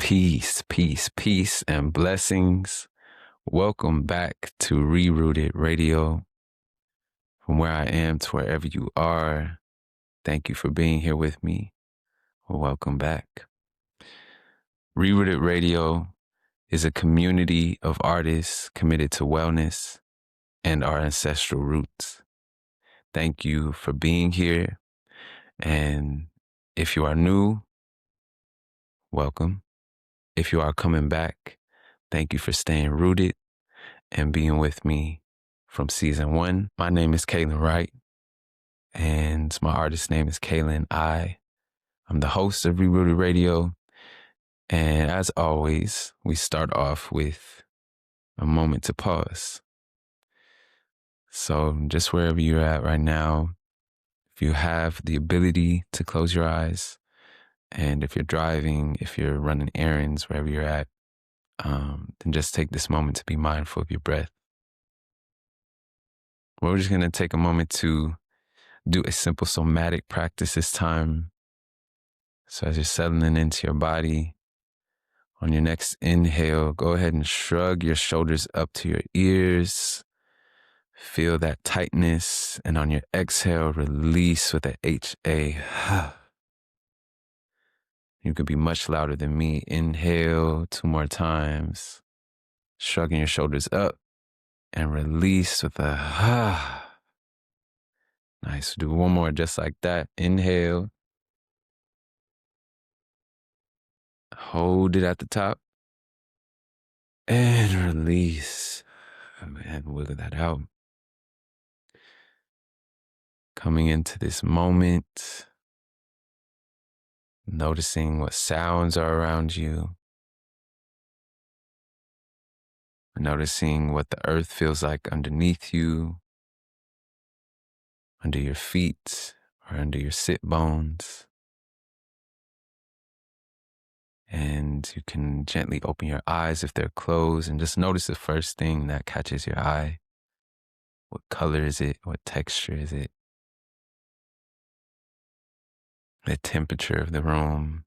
Peace, and blessings. Welcome back to Rerootd Radio. From where I am to wherever you are, thank you for being here with me. Welcome back. Rerootd Radio is a community of artists committed to wellness and our ancestral roots. Thank you for being here. And if you are new, welcome. If you are coming back, thank you for staying rooted and being with me from season 1. My name is Kaylyn, right? And my artist name is Kaylyn. I'm the host of Rerootd Radio. And as always, we start off with a moment to pause. So just wherever you're at right now, if you have the ability to close your eyes, and if you're driving, if you're running errands, wherever you're at, then just take this moment to be mindful of your breath. We're just going to take a moment to do a simple somatic practice this time. So as you're settling into your body, on your next inhale, go ahead and shrug your shoulders up to your ears. Feel that tightness. And on your exhale, release with a H-A. You could be much louder than me. Inhale 2 more times. Shrugging your shoulders up. And release with a Nice. Do one more just like that. Inhale. Hold it at the top. And release. And wiggle that out. Coming into this moment. Noticing what sounds are around you. Noticing what the earth feels like underneath you, under your feet, or under your sit bones. And you can gently open your eyes if they're closed and just notice the first thing that catches your eye. What color is it? What texture is it? The temperature of the room.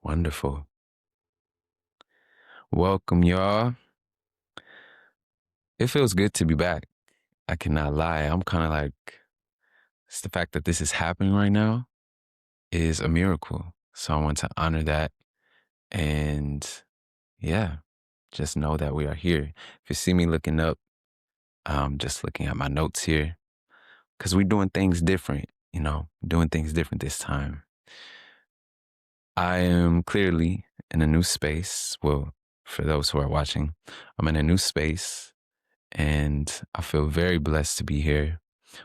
Wonderful. Welcome, y'all. It feels good to be back. I cannot lie. I'm kind of like, it's the fact that this is happening right now is a miracle. So I want to honor that. And yeah, just know that we are here. If you see me looking up, I'm just looking at my notes here because we're doing things different, doing things different this time. I am clearly in a new space. Well, for those who are watching, I'm in a new space and I feel very blessed to be here.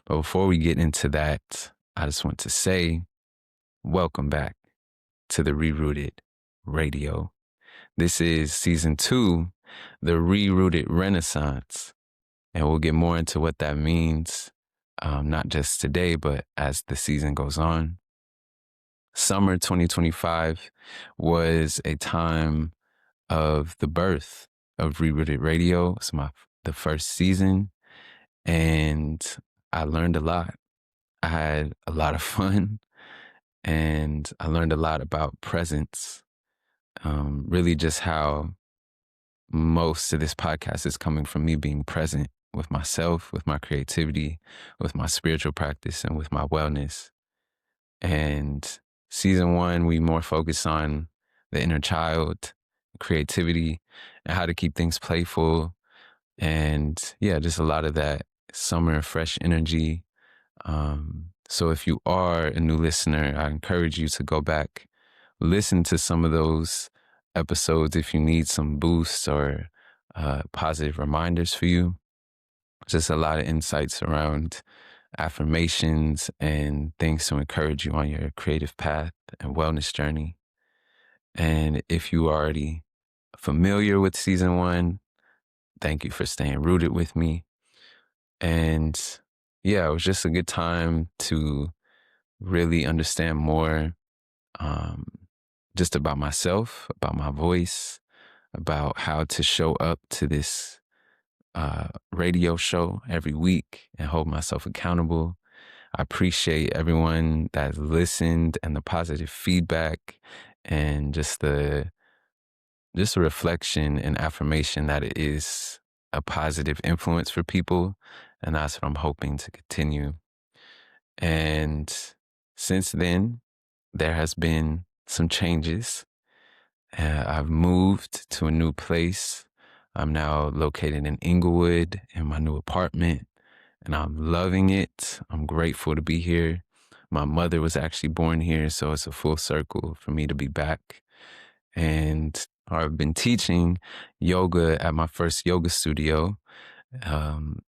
But before we get into that, I just want to say, welcome back to the Rerootd Radio. This is season 2, the Rerootd Renaissance. And we'll get more into what that means, not just today, but as the season goes on. Summer 2025 was a time of the birth of Rerootd Radio. It's the first season, and I learned a lot. I had a lot of fun, and I learned a lot about presence. Really just how most of this podcast is coming from me being present with myself, with my creativity, with my spiritual practice, and with my wellness. And season 1, we more focus on the inner child, creativity, and how to keep things playful. And yeah, just a lot of that summer fresh energy. So if you are a new listener, I encourage you to go back, listen to some of those episodes if you need some boosts or positive reminders for you. Just a lot of insights around affirmations and things to encourage you on your creative path and wellness journey. And if you are already familiar with season 1, thank you for staying rooted with me. And yeah, it was just a good time to really understand more just about myself, about my voice, about how to show up to this radio show every week and hold myself accountable. I appreciate everyone that listened and the positive feedback and just a reflection and affirmation that it is a positive influence for people. And that's what I'm hoping to continue. And since then, there has been some changes. I've moved to a new place. I'm now located in Inglewood in my new apartment, and I'm loving it. I'm grateful to be here. My mother was actually born here, so it's a full circle for me to be back. And I've been teaching yoga at my first yoga studio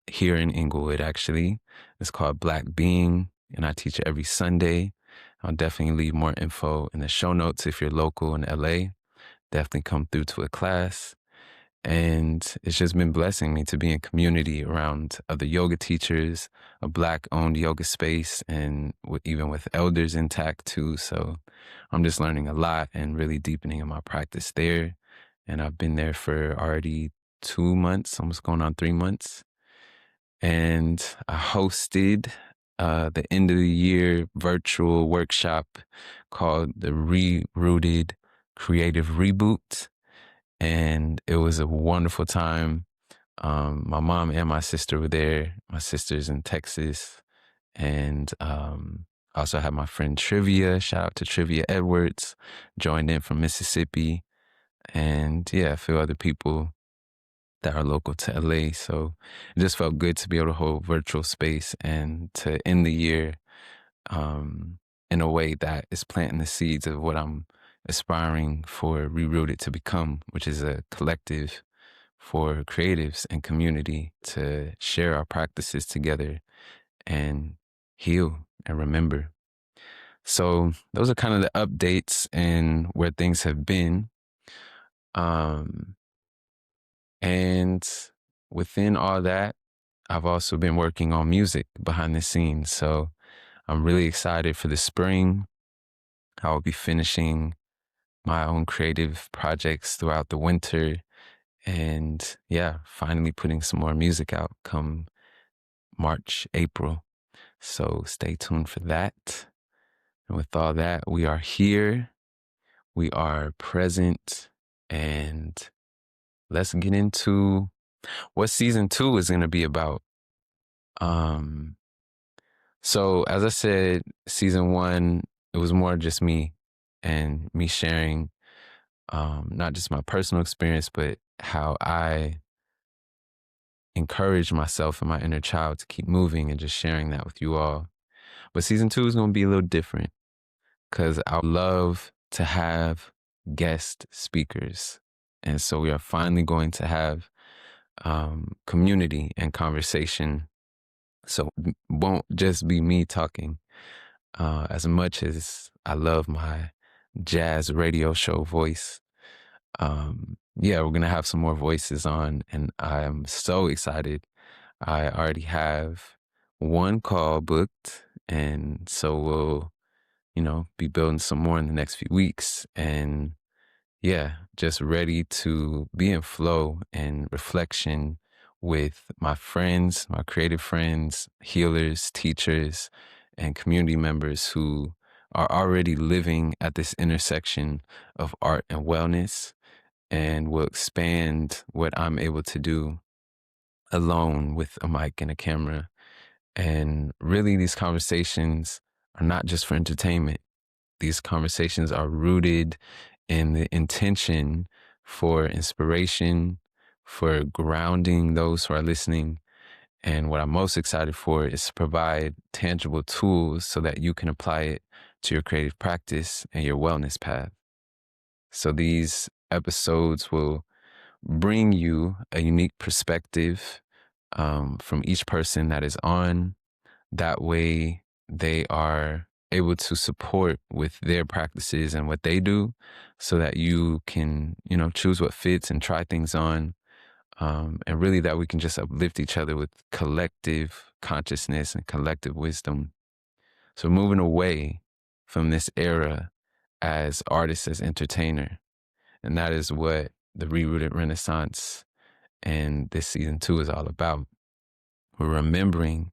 here in Inglewood, actually. It's called Black Being, and I teach it every Sunday. I'll definitely leave more info in the show notes if you're local in LA. Definitely come through to a class. And it's just been blessing me to be in community around other yoga teachers, a Black-owned yoga space, and even with elders intact too. So I'm just learning a lot and really deepening in my practice there. And I've been there for already 2 months, almost going on 3 months. And I hosted the end of the year virtual workshop called the Rerootd Creative Reboot. And it was a wonderful time. My mom and my sister were there. My sister's in Texas. And I also had my friend Trivia, shout out to Trivia Edwards, joined in from Mississippi. And yeah, a few other people that are local to LA. So it just felt good to be able to hold virtual space and to end the year in a way that is planting the seeds of what I'm aspiring for Rerootd to become, which is a collective for creatives and community to share our practices together and heal and remember. So those are kind of the updates and where things have been. And within all that, I've also been working on music behind the scenes. So I'm really excited for the spring. I will be finishing my own creative projects throughout the winter. And yeah, finally putting some more music out come March, April. So stay tuned for that. And with all that, we are here. We are present. And let's get into what season 2 is going to be about. So as I said, season 1, it was more just me and me sharing not just my personal experience, but how I encourage myself and my inner child to keep moving and just sharing that with you all. But season 2 is going to be a little different because I love to have guest speakers. And so we are finally going to have community and conversation. So it won't just be me talking. As much as I love my jazz radio show voice, yeah, we're going to have some more voices on, and I'm so excited. I already have one call booked, and so we'll, be building some more in the next few weeks. And yeah, just ready to be in flow and reflection with my friends, my creative friends, healers, teachers, and community members who are already living at this intersection of art and wellness, and will expand what I'm able to do alone with a mic and a camera. And really, these conversations are not just for entertainment. These conversations are rooted in the intention for inspiration, for grounding those who are listening. And what I'm most excited for is to provide tangible tools so that you can apply it to your creative practice and your wellness path. So these episodes will bring you a unique perspective from each person that is on. That way, they are able to support with their practices and what they do so that you can, choose what fits and try things on. And really that we can just uplift each other with collective consciousness and collective wisdom. So moving away from this era as artist, as entertainer. And that is what the Rerootd Renaissance and this season 2 is all about. We're remembering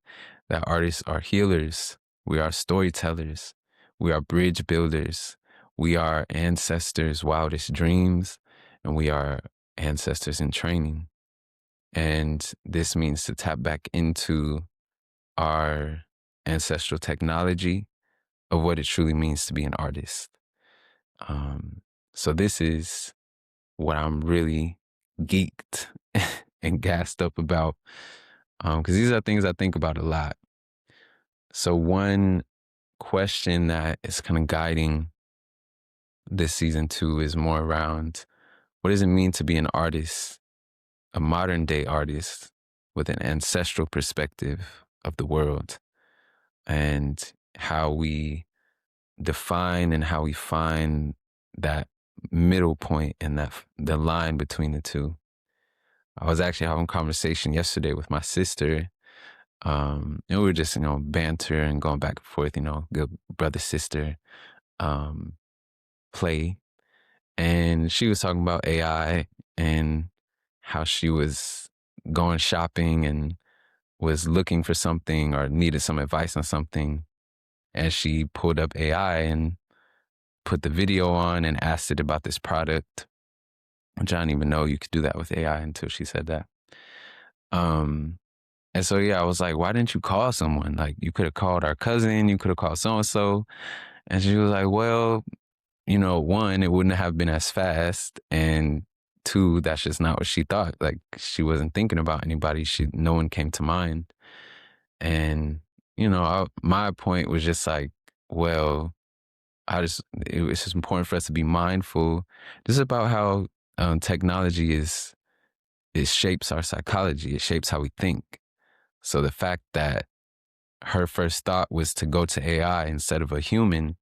that artists are healers. We are storytellers. We are bridge builders. We are ancestors' wildest dreams, and we are ancestors in training. And this means to tap back into our ancestral technology of what it truly means to be an artist. Um, so this is what I'm really geeked and gassed up about, because these are things I think about a lot. So one question that is kind of guiding this season 2 is more around, what does it mean to be an artist, a modern day artist with an ancestral perspective of the world, and how we define and how we find that middle point and that the line between the two. I was actually having a conversation yesterday with my sister, and we were just, banter and going back and forth, good brother sister play. And she was talking about AI and how she was going shopping and was looking for something or needed some advice on something. And she pulled up AI and put the video on and asked it about this product, which I didn't even know you could do that with AI until she said that. And so, yeah, I was like, why didn't you call someone? Like, you could have called our cousin, you could have called so-and-so. And she was like, well, one, it wouldn't have been as fast. And two, that's just not what she thought. Like, she wasn't thinking about anybody. No one came to mind. And, my point was just like, well, it's just important for us to be mindful just about how technology it shapes our psychology. It shapes how we think. So the fact that her first thought was to go to AI instead of a human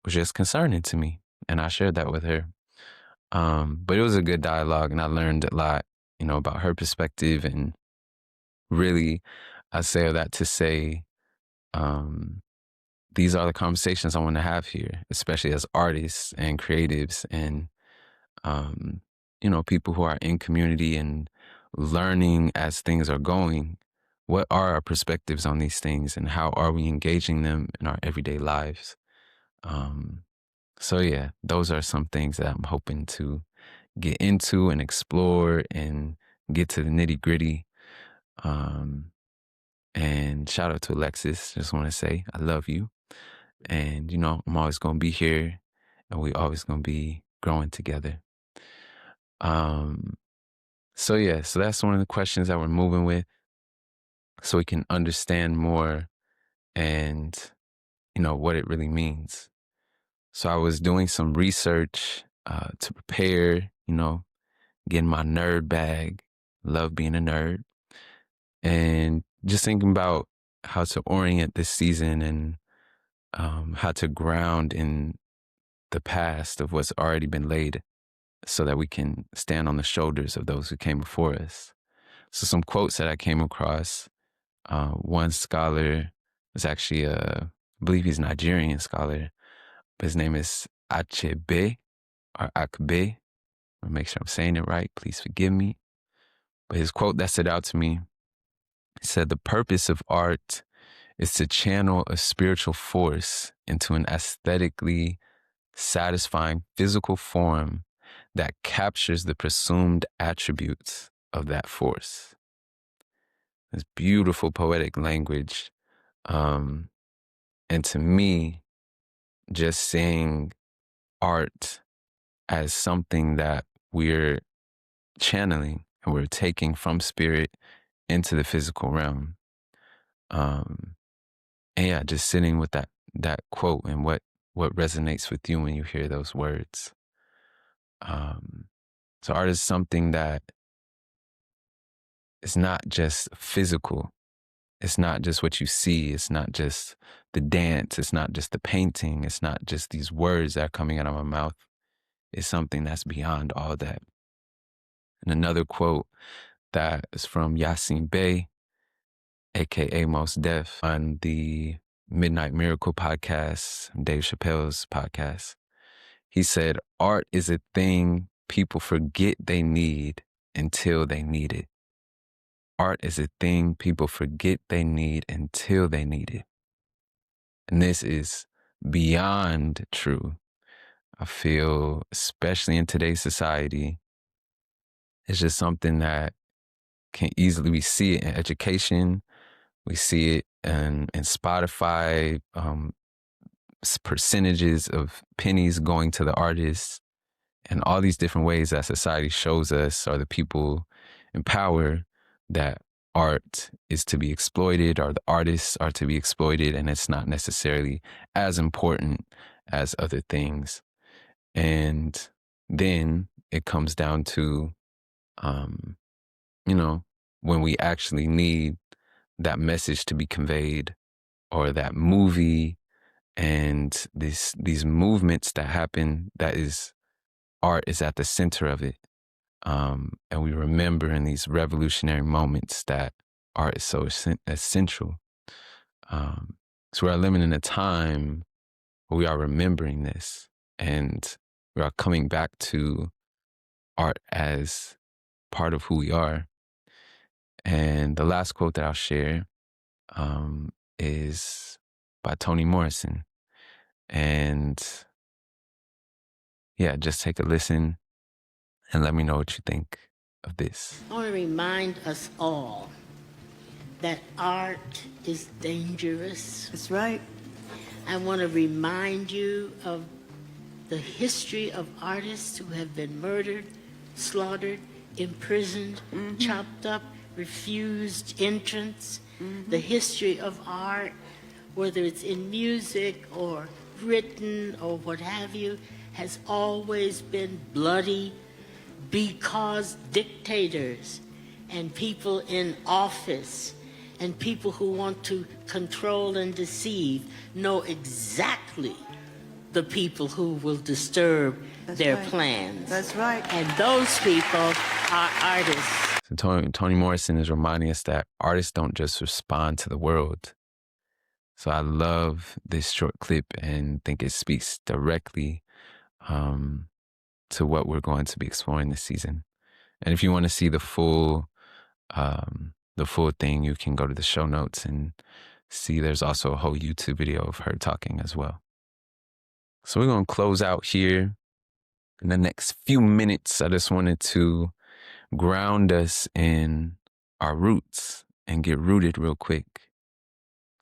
was just concerning to me. And I shared that with her. But it was a good dialogue, and I learned a lot, about her perspective. And really, I say all that to say, these are the conversations I want to have here, especially as artists and creatives and, people who are in community and learning as things are going. What are our perspectives on these things, and how are we engaging them in our everyday lives? So yeah, those are some things that I'm hoping to get into and explore and get to the nitty gritty. And shout out to Alexis. Just want to say I love you. And, I'm always going to be here, and we always going to be growing together. So yeah, so that's one of the questions that we're moving with, so we can understand more and, what it really means. So I was doing some research to prepare, getting my nerd bag. Love being a nerd. And just thinking about how to orient this season and how to ground in the past of what's already been laid so that we can stand on the shoulders of those who came before us. So some quotes that I came across. One scholar was actually I believe he's a Nigerian scholar, but his name is Achebe or Akbe. I'll make sure I'm saying it right. Please forgive me. But his quote that stood out to me, he said, "The purpose of art is to channel a spiritual force into an aesthetically satisfying physical form that captures the presumed attributes of that force." It's beautiful poetic language. And to me, just seeing art as something that we're channeling and we're taking from spirit into the physical realm. And yeah, just sitting with that quote and what resonates with you when you hear those words. So art is something that is not just physical. It's not just what you see. It's not just the dance. It's not just the painting. It's not just these words that are coming out of my mouth. It's something that's beyond all that. And another quote that is from Yasin Bey, aka Most Def, on the Midnight Miracle podcast, Dave Chappelle's podcast. He said, "Art is a thing people forget they need until they need it." art is a thing people forget they need until they need it. And this is beyond true. I feel, especially in today's society, it's just something that can easily, we see it in education, we see it in Spotify, percentages of pennies going to the artists, and all these different ways that society shows us, or the people in power, that art is to be exploited or the artists are to be exploited, and it's not necessarily as important as other things. And then it comes down to, um, you know, when we actually need that message to be conveyed, or that movie and these movements that happen, that is, art is at the center of it. And we remember in these revolutionary moments that art is so essential. So we are living in a time where we are remembering this, and we are coming back to art as part of who we are. And the last quote that I'll share is by Toni Morrison. And yeah, just take a listen and let me know what you think of this. I want to remind us all that art is dangerous. That's right. I want to remind you of the history of artists who have been murdered, slaughtered, imprisoned, chopped up, refused entrance. The history of art, whether it's in music or written or what have you, has always been bloody, because dictators and people in office and people who want to control and deceive know exactly the people who will disturb their plans. That's right. And those people are artists. So Toni Morrison is reminding us that artists don't just respond to the world. So I love this short clip and think it speaks directly to what we're going to be exploring this season. And if you want to see the full thing, you can go to the show notes and see there's also a whole YouTube video of her talking as well. So we're going to close out here in the next few minutes. I just wanted to ground us in our roots and get rooted real quick.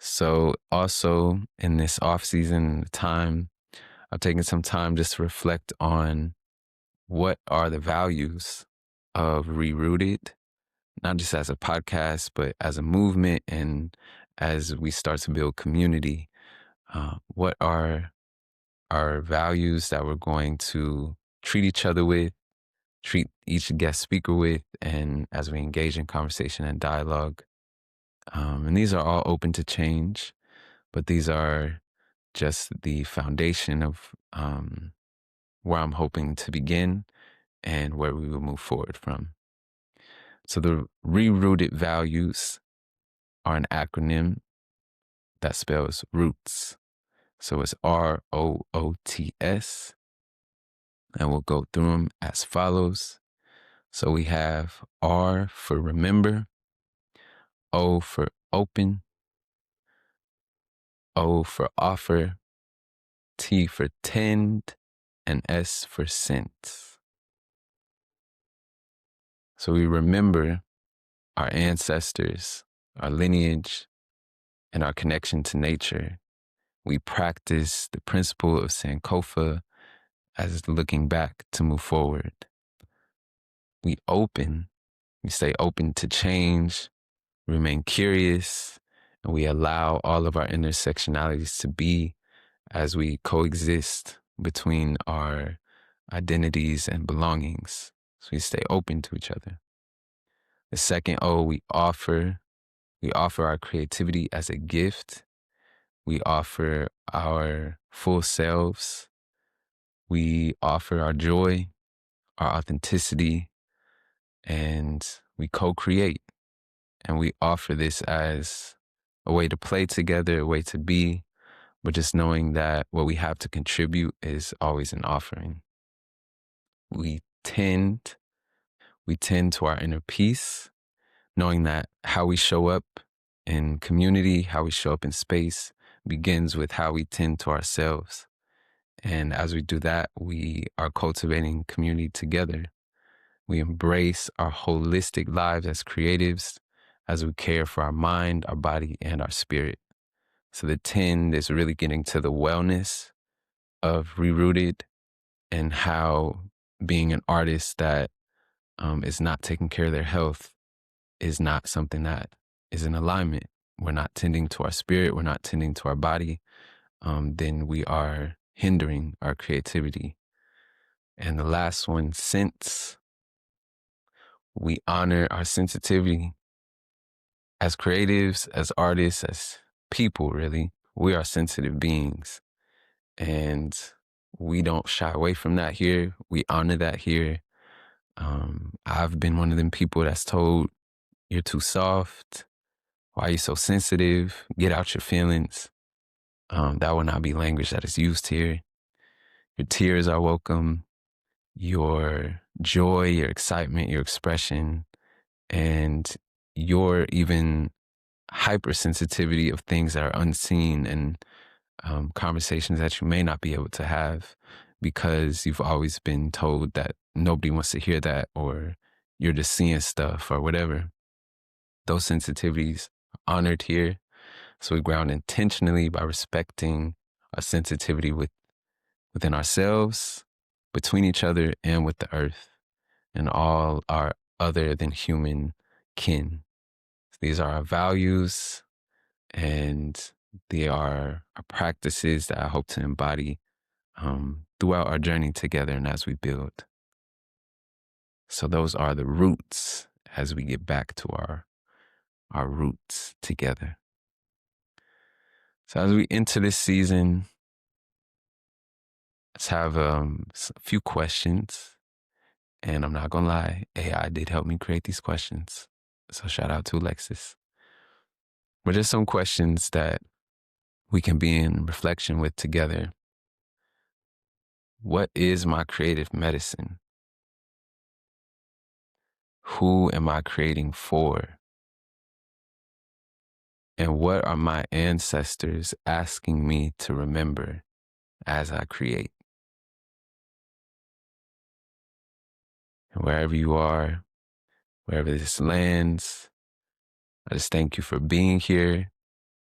So also in this off season time, I've taken some time just to reflect on what are the values of Rerootd, not just as a podcast, but as a movement, and as we start to build community. What are our values that we're going to treat each other with, treat each guest speaker with, and as we engage in conversation and dialogue. And these are all open to change, but these are just the foundation of where I'm hoping to begin and where we will move forward from. So the Rerootd Values are an acronym that spells roots. So it's R-O-O-T-S. And we'll go through them as follows. So we have R for remember, O for open, O for offer, T for tend, and S for sense. So we remember our ancestors, our lineage, and our connection to nature. We practice the principle of Sankofa as looking back to move forward. We stay open to change, remain curious, and we allow all of our intersectionalities to be as we coexist between our identities and belongings. So we stay open to each other. The second O, we offer our creativity as a gift. We offer our full selves. We offer our joy, our authenticity, and we co-create. And we offer this as a way to play together, a way to be, but just knowing that what we have to contribute is always an offering. We tend to our inner peace, knowing that how we show up in community, how we show up in space begins with how we tend to ourselves. And as we do that, we are cultivating community together. We embrace our holistic lives as creatives as we care for our mind, our body, and our spirit. So the 10 is really getting to the wellness of Rerootd and how being an artist that is not taking care of their health is not something that is in alignment. We're not tending to our spirit, we're not tending to our body, then we are hindering our creativity. And the last one, sense, we honor our sensitivity as creatives, as artists, as people, really. We are sensitive beings. And we don't shy away from that here. We honor that here. I've been one of them people that's told, you're too soft. Why are you so sensitive? Get out your feelings. That will not be language that is used here. Your tears are welcome. Your joy, your excitement, your expression, and your even hypersensitivity of things that are unseen and conversations that you may not be able to have because you've always been told that nobody wants to hear that or you're just seeing stuff or whatever. Those sensitivities are honored here. So we ground intentionally by respecting our sensitivity within ourselves, between each other, and with the earth and all our other than human kin. These are our values, and they are our practices that I hope to embody throughout our journey together and as we build. So those are the roots as we get back to our roots together. So as we enter this season, let's have a few questions. And I'm not gonna lie, AI did help me create these questions. So shout out to Alexis. But just some questions that we can be in reflection with together. What is my creative medicine? Who am I creating for? And what are my ancestors asking me to remember as I create? And wherever you are, wherever this lands, I just thank you for being here.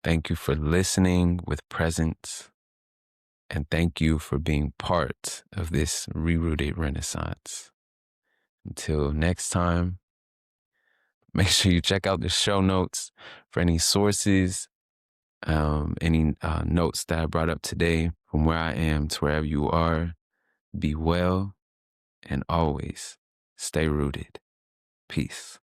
Thank you for listening with presence. And thank you for being part of this Rerootd Renaissance. Until next time, make sure you check out the show notes for any sources, any notes that I brought up today from where I am to wherever you are. Be well and always stay rooted. Peace.